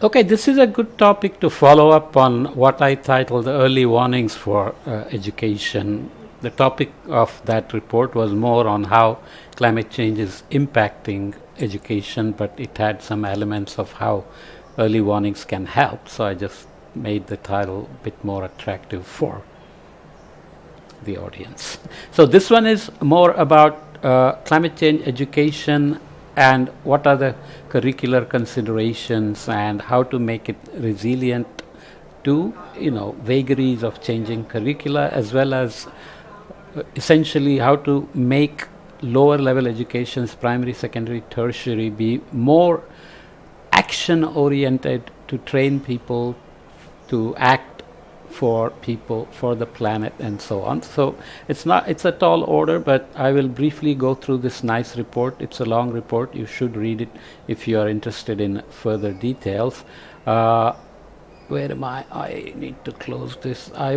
Okay, this is a good topic to follow up on what I titled Early Warnings for Education. The topic of that report was more on how climate change is impacting education, but it had some elements of how early warnings can help. So I just made the title a bit more attractive for the audience. So this one is more about climate change education and what are the curricular considerations and how to make it resilient to vagaries of changing curricula, as well as essentially how to make lower level educations, primary, secondary, tertiary, be more action oriented to train people to act for people, for the planet, and so on. So it's a tall order, but I will briefly go through this nice report. It's a long report. You should read it if you are interested in further details. Where am I? I need to close this. I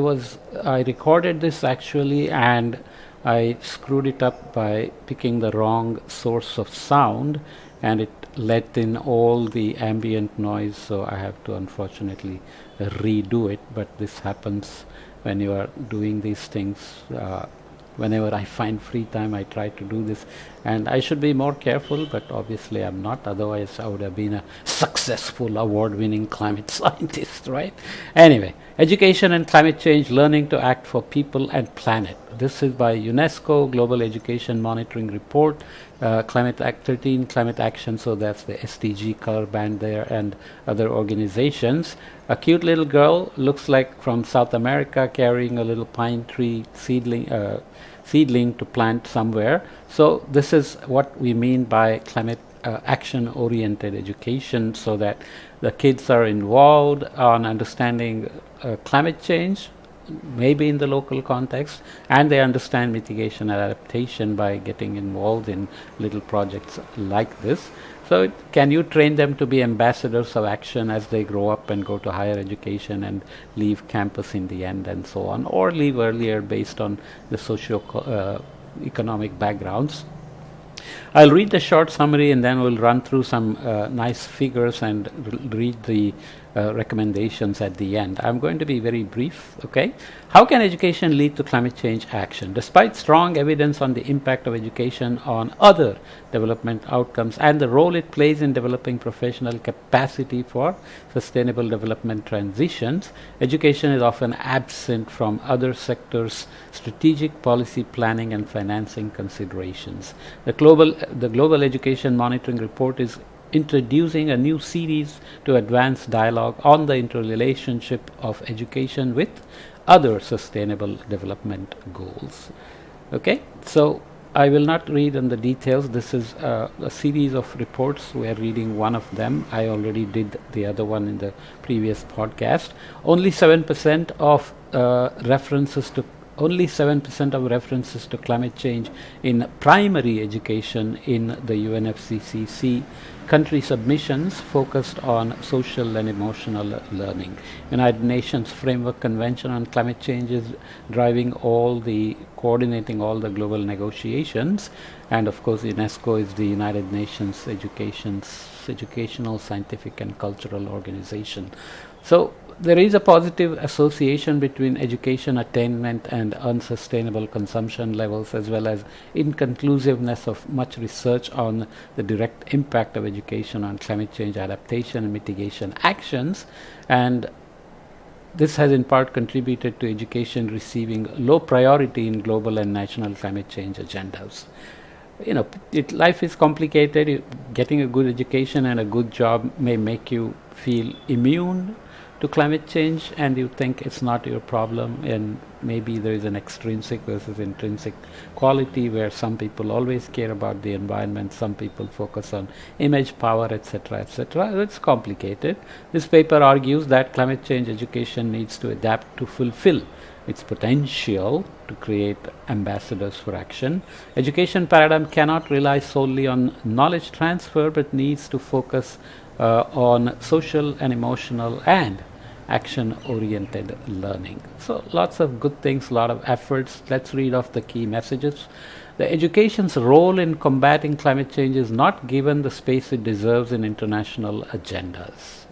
recorded this actually, and I screwed it up by picking the wrong source of sound, and it let in all the ambient noise, so I have to unfortunately redo it. But this happens when you are doing these things. Whenever I find free time, I try to do this, and I should be more careful, but obviously I'm not. Otherwise I would have been a successful award-winning climate scientist, right? Anyway, education and climate change, learning to act for people and planet. This is by UNESCO Global Education Monitoring Report, Climate Act 13, Climate Action, so that's the SDG color band there, and other organizations. A cute little girl, looks like from South America, carrying a little pine tree seedling to plant somewhere. So this is what we mean by climate action oriented education, so that the kids are involved on understanding climate change, maybe in the local context, and they understand mitigation and adaptation by getting involved in little projects like this. So can you train them to be ambassadors of action as they grow up and go to higher education and leave campus in the end, and so on, or leave earlier based on the socio-economic backgrounds? I'll read the short summary and then we'll run through some nice figures and read the recommendations at the end. I'm going to be very brief, okay? How can education lead to climate change action? Despite strong evidence on the impact of education on other development outcomes and the role it plays in developing professional capacity for sustainable development transitions, education is often absent from other sectors' strategic policy planning and financing considerations. The Global Education Monitoring Report is introducing a new series to advance dialogue on the interrelationship of education with other sustainable development goals. Okay, so I will not read on the details. This is a series of reports. We are reading one of them. I already did the other one in the previous podcast. Only 7% of references to climate change in primary education in the UNFCCC country submissions focused on social and emotional learning. United Nations Framework Convention on Climate Change is coordinating all the global negotiations, and of course UNESCO is the United Nations educational, scientific and cultural organization. So there is a positive association between education attainment and unsustainable consumption levels, as well as inconclusiveness of much research on the direct impact of education on climate change adaptation and mitigation actions, and this has in part contributed to education receiving low priority in global and national climate change agendas. Life is complicated. Getting a good education and a good job may make you feel immune to climate change, and you think it's not your problem, and maybe there is an extrinsic versus intrinsic quality where some people always care about the environment, some people focus on image, power, etc., etc. It's complicated. This paper argues that climate change education needs to adapt to fulfill its potential to create ambassadors for action. Education paradigm cannot rely solely on knowledge transfer, but needs to focus on social and emotional and action-oriented learning. So lots of good things, a lot of efforts. Let's read off the key messages. The education's role in combating climate change is not given the space it deserves in international agendas.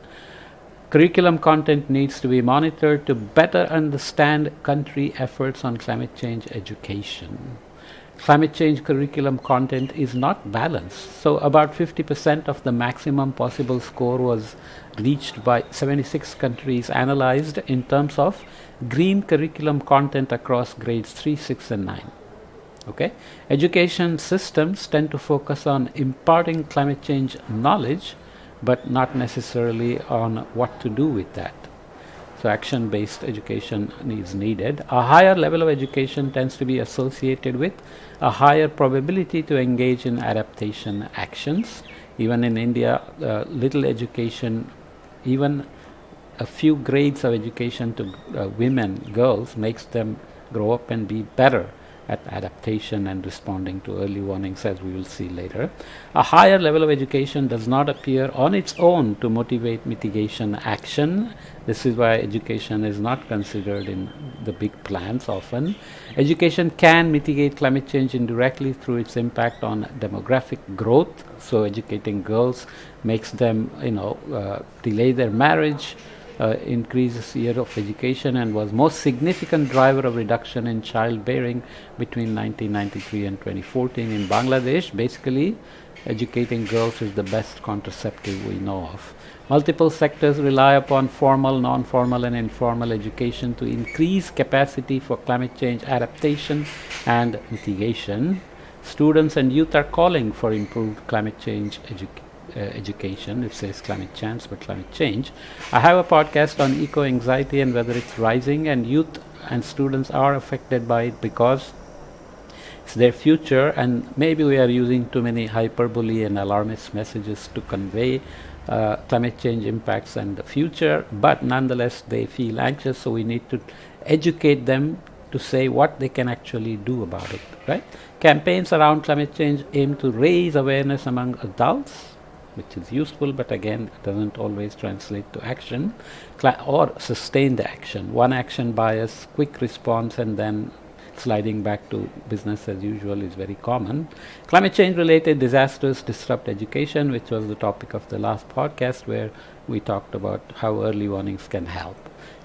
Curriculum content needs to be monitored to better understand country efforts on climate change education. Climate change curriculum content is not balanced. So about 50% of the maximum possible score was reached by 76 countries analyzed in terms of green curriculum content across grades 3, 6 and 9. Okay? Education systems tend to focus on imparting climate change knowledge but not necessarily on what to do with that. So action-based education is needed. A higher level of education tends to be associated with a higher probability to engage in adaptation actions. Even in India, little education, even a few grades of education to women, girls, makes them grow up and be better at adaptation and responding to early warnings, as we will see later. A higher level of education does not appear on its own to motivate mitigation action. This is why education is not considered in the big plans often. Education can mitigate climate change indirectly through its impact on demographic growth. So educating girls makes them, delay their marriage, increases year of education, and was most significant driver of reduction in childbearing between 1993 and 2014 in Bangladesh. Basically, educating girls is the best contraceptive we know of. Multiple sectors rely upon formal, non-formal and informal education to increase capacity for climate change adaptation and mitigation. Students and youth are calling for improved climate change education. It says climate change, but climate change. I have a podcast on eco-anxiety and whether it's rising, and youth and students are affected by it because it's their future, and maybe we are using too many hyperbole and alarmist messages to convey climate change impacts and the future, but nonetheless they feel anxious, so we need to educate them to say what they can actually do about it, right? Campaigns around climate change aim to raise awareness among adults, which is useful, but again it doesn't always translate to action or sustained action. One action bias, quick response, and then sliding back to business as usual is very common. Climate change related disasters disrupt education, which was the topic of the last podcast, where we talked about how early warnings can help.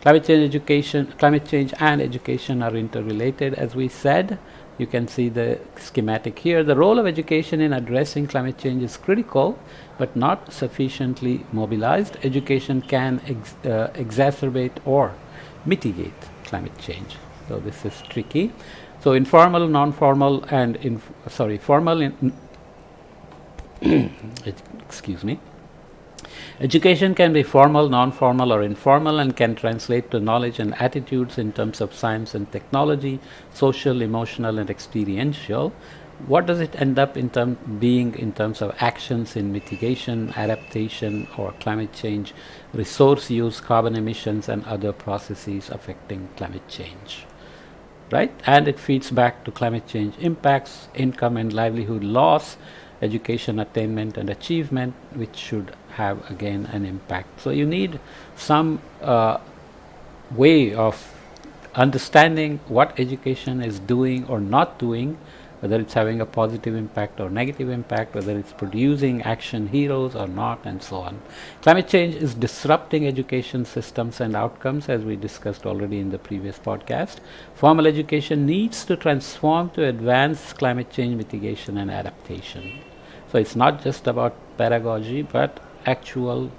Climate change and education are interrelated, as we said. You can see the schematic here. The role of education in addressing climate change is critical, but not sufficiently mobilized. Education can exacerbate or mitigate climate change. So this is tricky. So informal, non-formal, and formal. Excuse me. Education can be formal, non-formal, or informal, and can translate to knowledge and attitudes in terms of science and technology, social, emotional, and experiential. What does it end up in terms of actions in mitigation, adaptation, or climate change, resource use, carbon emissions, and other processes affecting climate change? Right? And it feeds back to climate change impacts, income and livelihood loss, education attainment and achievement, which should have again an impact. So you need some way of understanding what education is doing or not doing, whether it's having a positive impact or negative impact, whether it's producing action heroes or not, and so on. Climate change is disrupting education systems and outcomes, as we discussed already in the previous podcast. Formal education needs to transform to advance climate change mitigation and adaptation. So it's not just about pedagogy, but actual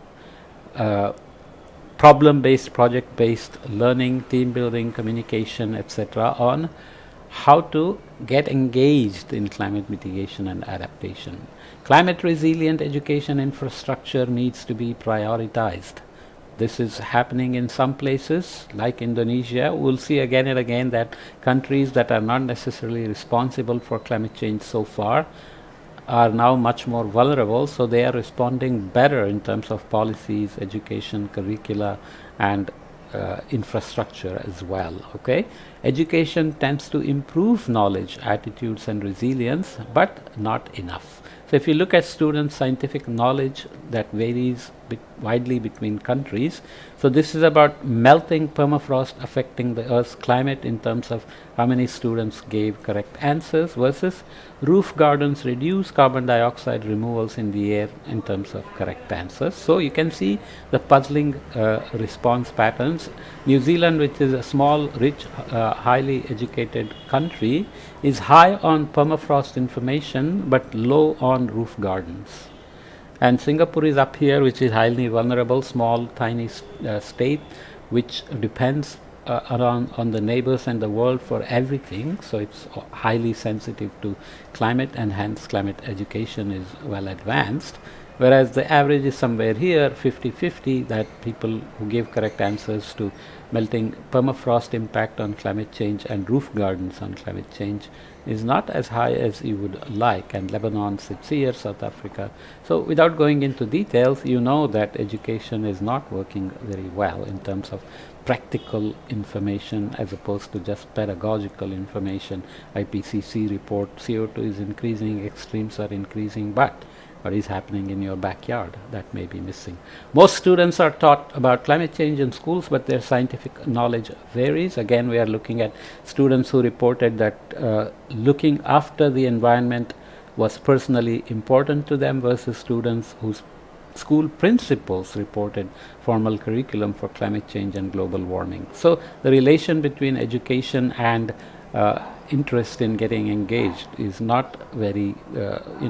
problem-based, project-based learning, team building, communication, etc. on how to get engaged in climate mitigation and adaptation. Climate resilient education infrastructure needs to be prioritized. This is happening in some places like Indonesia. We'll see again and again that countries that are not necessarily responsible for climate change so far are now much more vulnerable, so they are responding better in terms of policies, education, curricula, and infrastructure as well. Okay, education tends to improve knowledge, attitudes, and resilience, but not enough. So if you look at students' scientific knowledge, that varies widely between countries. So this is about melting permafrost affecting the Earth's climate in terms of how many students gave correct answers versus roof gardens reduce carbon dioxide removals in the air in terms of correct answers. So you can see the puzzling response patterns. New Zealand, which is a small, rich, highly educated country, is high on permafrost information but low on roof gardens. And Singapore is up here, which is highly vulnerable, small, tiny state, which depends on the neighbors and the world for everything. So it's highly sensitive to climate, and hence climate education is well advanced. Whereas the average is somewhere here, 50-50, that people who give correct answers to melting permafrost impact on climate change and roof gardens on climate change is not as high as you would like, and Lebanon sits here, South Africa. So without going into details, you know that education is not working very well in terms of practical information as opposed to just pedagogical information. IPCC report, CO2 is increasing, extremes are increasing, but what is happening in your backyard, that may be missing. Most students are taught about climate change in schools, but their scientific knowledge varies. Again, we are looking at students who reported that looking after the environment was personally important to them versus students whose school principals reported formal curriculum for climate change and global warming. So the relation between education and interest in getting engaged is not very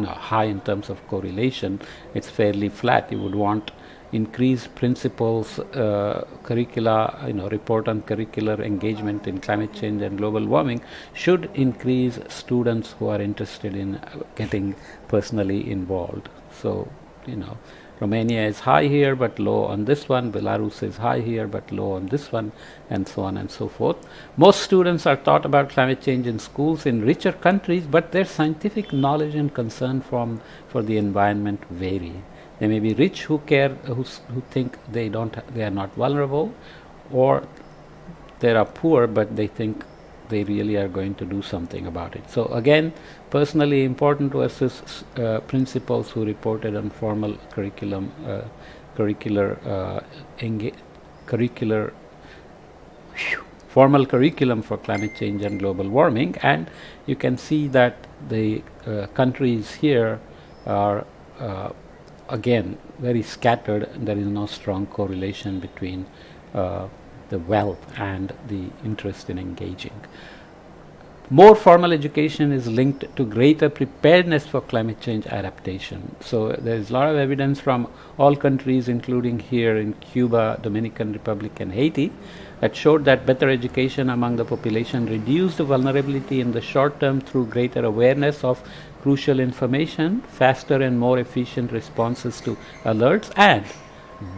high in terms of correlation. It's fairly flat. You would want increased principals, curricula, report on curricular engagement in climate change and global warming should increase students who are interested in getting personally involved. So, Romania is high here but low on this one, Belarus is high here but low on this one, and so on and so forth. Most students are taught about climate change in schools in richer countries, but their scientific knowledge and concern for the environment vary. They may be rich who think they are not vulnerable, or they are poor but they think they really are going to do something about it. So again, personally important versus principals who reported on formal curriculum, formal curriculum for climate change and global warming. And you can see that the countries here are again very scattered. There is no strong correlation between the wealth and the interest in engaging. More formal education is linked to greater preparedness for climate change adaptation. So there is a lot of evidence from all countries, including here in Cuba, Dominican Republic and Haiti, that showed that better education among the population reduced vulnerability in the short term through greater awareness of crucial information, faster and more efficient responses to alerts, and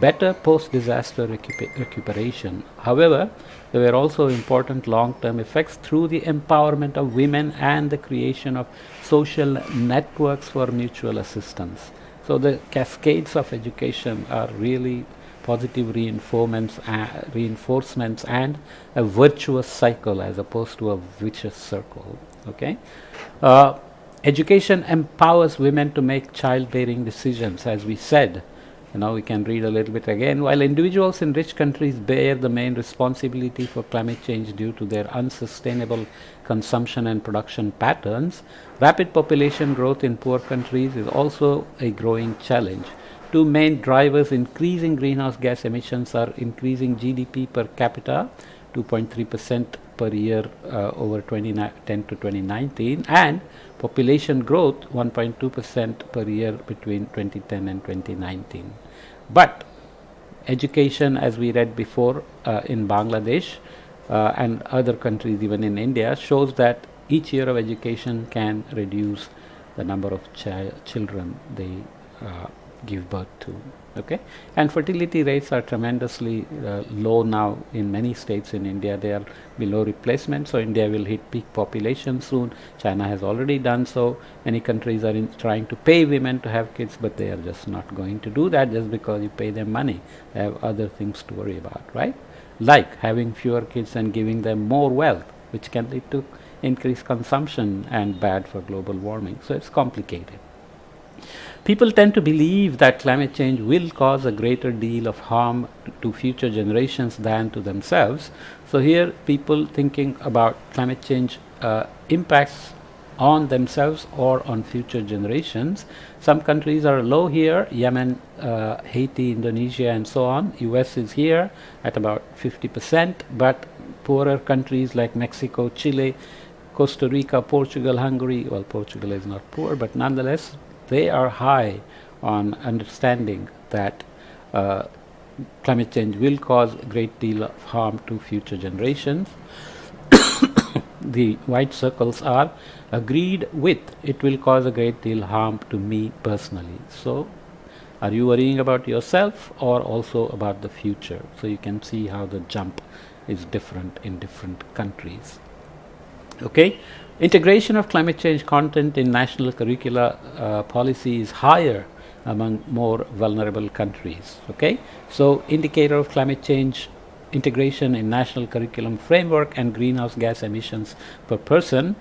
better post-disaster recuperation. However, there were also important long-term effects through the empowerment of women and the creation of social networks for mutual assistance. So the cascades of education are really positive reinforcements and a virtuous cycle as opposed to a vicious circle. Okay. Education empowers women to make childbearing decisions, as we said. We can read a little bit again. While individuals in rich countries bear the main responsibility for climate change due to their unsustainable consumption and production patterns, rapid population growth in poor countries is also a growing challenge. Two main drivers increasing greenhouse gas emissions are increasing GDP per capita, 2.3% per year over 2010 to 2019, and population growth 1.2% per year between 2010 and 2019. But education, as we read before in Bangladesh and other countries, even in India, shows that each year of education can reduce the number of children they give birth to. Okay, and fertility rates are tremendously low now in many states in India. They are below replacement, so India will hit peak population soon. China has already done so. Many countries are trying to pay women to have kids, but they are just not going to do that just because you pay them money. They have other things to worry about, right? Like having fewer kids and giving them more wealth, which can lead to increased consumption and bad for global warming. So it's complicated. People tend to believe that climate change will cause a greater deal of harm to future generations than to themselves. So here people thinking about climate change impacts on themselves or on future generations. Some countries are low here, Yemen, Haiti, Indonesia and so on. US is here at about 50%, but poorer countries like Mexico, Chile, Costa Rica, Portugal, Hungary, well, Portugal is not poor, but nonetheless they are high on understanding that climate change will cause a great deal of harm to future generations. The white circles are agreed with it will cause a great deal harm to me personally. So are you worrying about yourself or also about the future? So you can see how the jump is different in different countries. Okay, integration of climate change content in national curricula policy is higher among more vulnerable countries. Okay, so indicator of climate change integration in national curriculum framework and greenhouse gas emissions per person.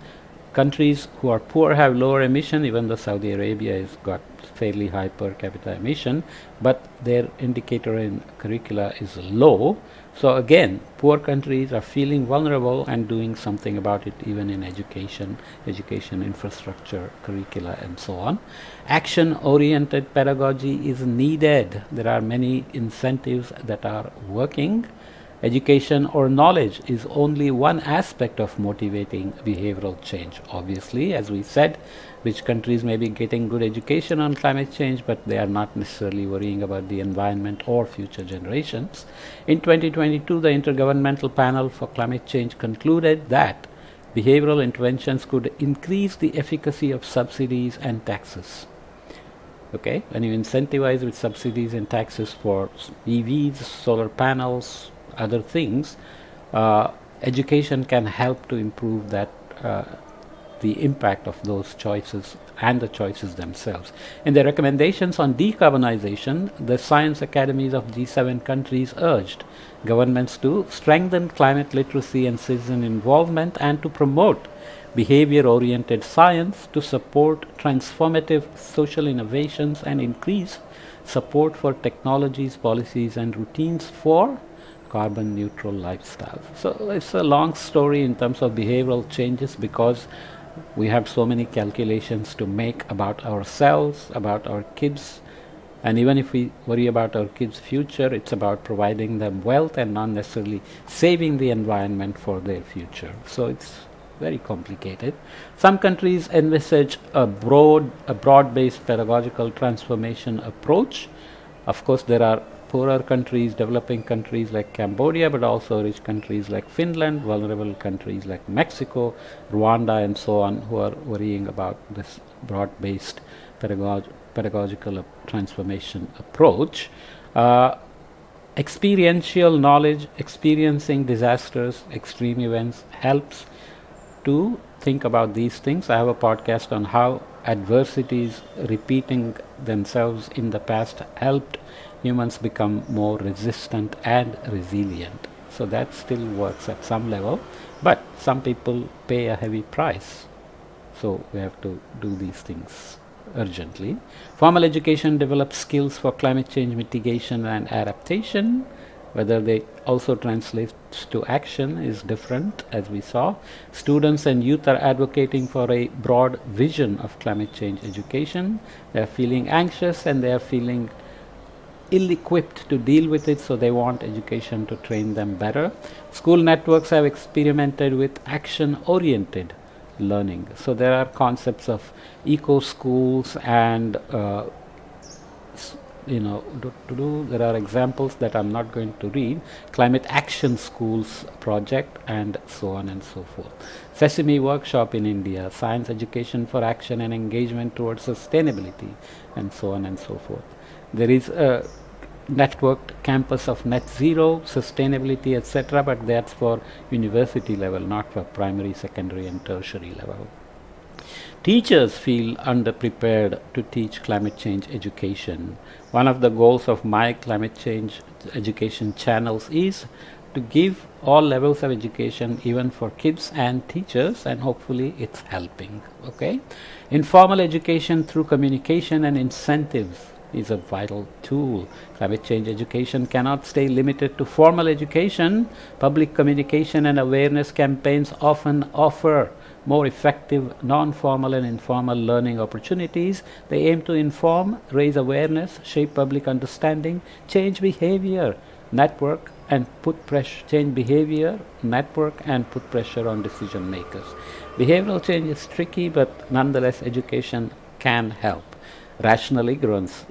Countries who are poor have lower emission, even though Saudi Arabia has got fairly high per capita emission, but their indicator in curricula is low. So again, poor countries are feeling vulnerable and doing something about it, even in education infrastructure, curricula and so on. Action-oriented pedagogy is needed. There are many incentives that are working. Education or knowledge is only one aspect of motivating behavioral change. Obviously, as we said, rich countries may be getting good education on climate change, but they are not necessarily worrying about the environment or future generations. In 2022, the Intergovernmental Panel for Climate Change concluded that behavioral interventions could increase the efficacy of subsidies and taxes. Okay, when you incentivize with subsidies and taxes for EVs, solar panels, other things, education can help to improve that the impact of those choices and the choices themselves. In their recommendations on decarbonization, the science academies of G7 countries urged governments to strengthen climate literacy and citizen involvement and to promote behavior-oriented science to support transformative social innovations and increase support for technologies, policies and routines for carbon neutral lifestyle. So it's a long story in terms of behavioral changes, because we have so many calculations to make about ourselves, about our kids, and even if we worry about our kids' future, it's about providing them wealth and not necessarily saving the environment for their future. So it's very complicated. Some countries envisage a broad-based pedagogical transformation approach. Of course, there are poorer countries, developing countries like Cambodia, but also rich countries like Finland, vulnerable countries like Mexico, Rwanda and so on, who are worrying about this broad-based pedagogical transformation approach. Experiential knowledge, experiencing disasters, extreme events helps to think about these things. I have a podcast on how adversities repeating themselves in the past helped humans become more resistant and resilient. So that still works at some level, but some people pay a heavy price. So we have to do these things urgently. Formal education develops skills for climate change mitigation and adaptation. Whether they also translate to action is different, as we saw. Students and youth are advocating for a broad vision of climate change education. They are feeling anxious and they are feeling ill-equipped to deal with it, so they want education to train them better. School networks have experimented with action-oriented learning. So there are concepts of eco-schools and there are examples that I'm not going to read, climate action schools project and so on and so forth. Sesame workshop in India, science education for action and engagement towards sustainability and so on and so forth. There is a networked campus of net zero, sustainability, etc., but that's for university level, not for primary, secondary and tertiary level. Teachers feel underprepared to teach climate change education. One of the goals of my climate change education channels is to give all levels of education, even for kids and teachers, and hopefully it's helping. Okay, informal education through communication and incentives is a vital tool. Climate change education cannot stay limited to formal education. Public communication and awareness campaigns often offer more effective non-formal and informal learning opportunities. They aim to inform, raise awareness, shape public understanding, change behavior, network and put pressure, change behavior, network and put pressure on decision makers. Behavioral change is tricky, but nonetheless education can help. Rational ignorance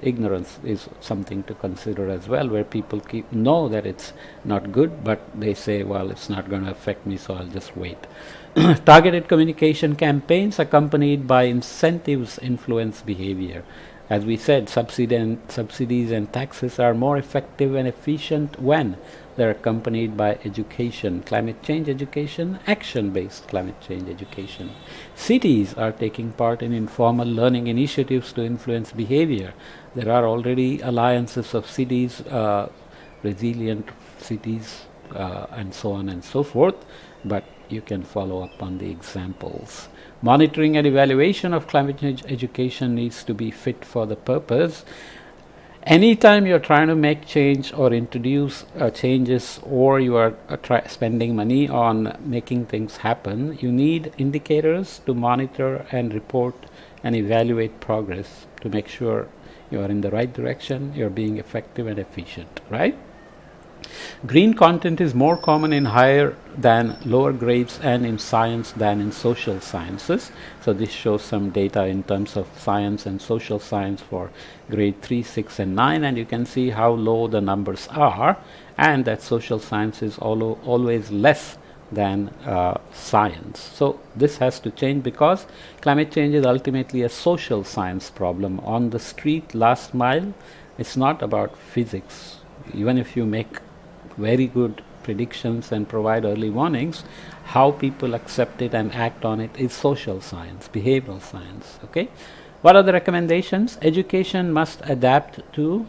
is something to consider as well, where people know that it's not good, but they say, well, it's not going to affect me, so I'll just wait. Targeted communication campaigns accompanied by incentives influence behavior. As we said, subsidies and taxes are more effective and efficient when they're accompanied by education, climate change education, action-based climate change education. Cities are taking part in informal learning initiatives to influence behavior. There are already alliances of cities, resilient cities, and so on and so forth, but you can follow up on the examples. Monitoring and evaluation of climate change education needs to be fit for the purpose. Anytime you're trying to make change or introduce changes, or you are spending money on making things happen, you need indicators to monitor and report and evaluate progress to make sure you are in the right direction, you're being effective and efficient, right? Green content is more common in higher than lower grades and in science than in social sciences. So this shows some data in terms of science and social science for grade 3, 6 and 9, and you can see how low the numbers are, and that social science is always less than science. So this has to change, because climate change is ultimately a social science problem. On the street, last mile, it's not about physics. Even if you make very good predictions and provide early warnings, how people accept it and act on it is social science, behavioral science. Okay, what are the recommendations? Education must adapt to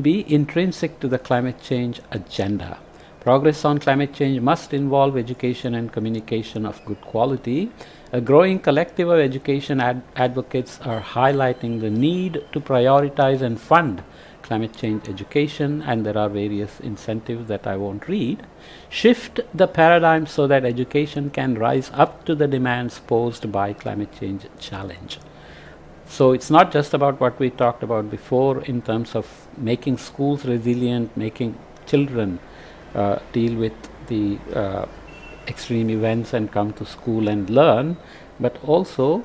be intrinsic to the climate change agenda. Progress on climate change must involve education and communication of good quality. A growing collective of education advocates are highlighting the need to prioritize and fund climate change education, and there are various incentives that I won't read. Shift the paradigm so that education can rise up to the demands posed by climate change challenge. So it's not just about what we talked about before in terms of making schools resilient, making children deal with the extreme events and come to school and learn, but also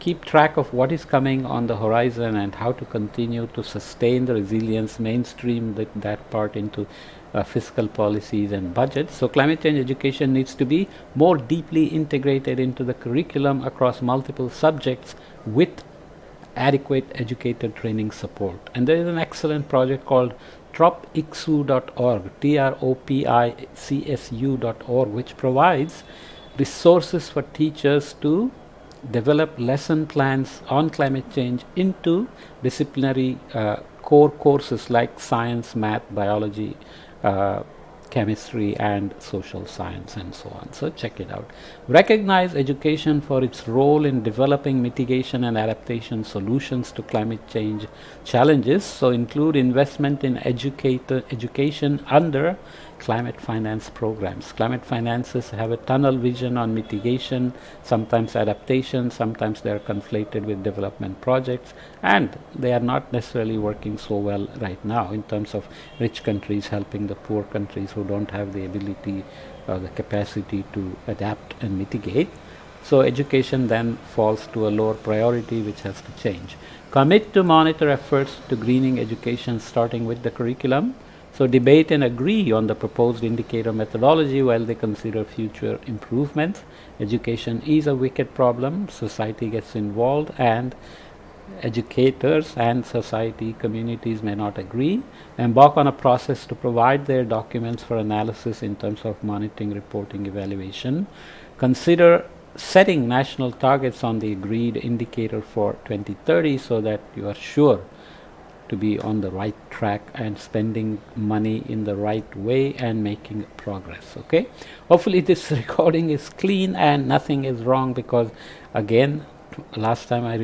keep track of what is coming on the horizon and how to continue to sustain the resilience, mainstream that part into fiscal policies and budgets. So climate change education needs to be more deeply integrated into the curriculum across multiple subjects with adequate educator training support. And there is an excellent project called tropicsu.org, tropicsu.org, which provides resources for teachers to develop lesson plans on climate change into disciplinary core courses like science, math, biology, chemistry and social science and so on. So check it out. Recognize education for its role in developing mitigation and adaptation solutions to climate change challenges. So include investment in education under climate finance programs. Climate finances have a tunnel vision on mitigation, sometimes adaptation, sometimes they are conflated with development projects, and they are not necessarily working so well right now in terms of rich countries helping the poor countries who don't have the ability or the capacity to adapt and mitigate. So education then falls to a lower priority, which has to change. Commit to monitor efforts to greening education, starting with the curriculum. So debate and agree on the proposed indicator methodology while they consider future improvements. Education is a wicked problem. Society gets involved, and educators and society communities may not agree. Embark on a process to provide their documents for analysis in terms of monitoring, reporting, evaluation. Consider setting national targets on the agreed indicator for 2030 so that you are sure to to be on the right track and spending money in the right way and making progress. Okay, hopefully this recording is clean and nothing is wrong, because again, last time I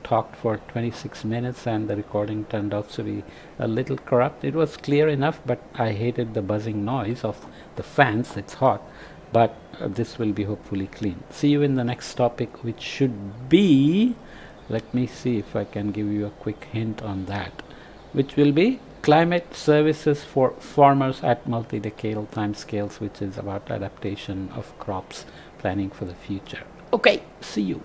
talked for 26 minutes and the recording turned out to be a little corrupt. It was clear enough, but I hated the buzzing noise of the fans. It's hot, but this will be hopefully clean. See you in the next topic, which should be, let me see if I can give you a quick hint on that, which will be climate services for farmers at multi-decadal timescales, which is about adaptation of crops, planning for the future. Okay, see you.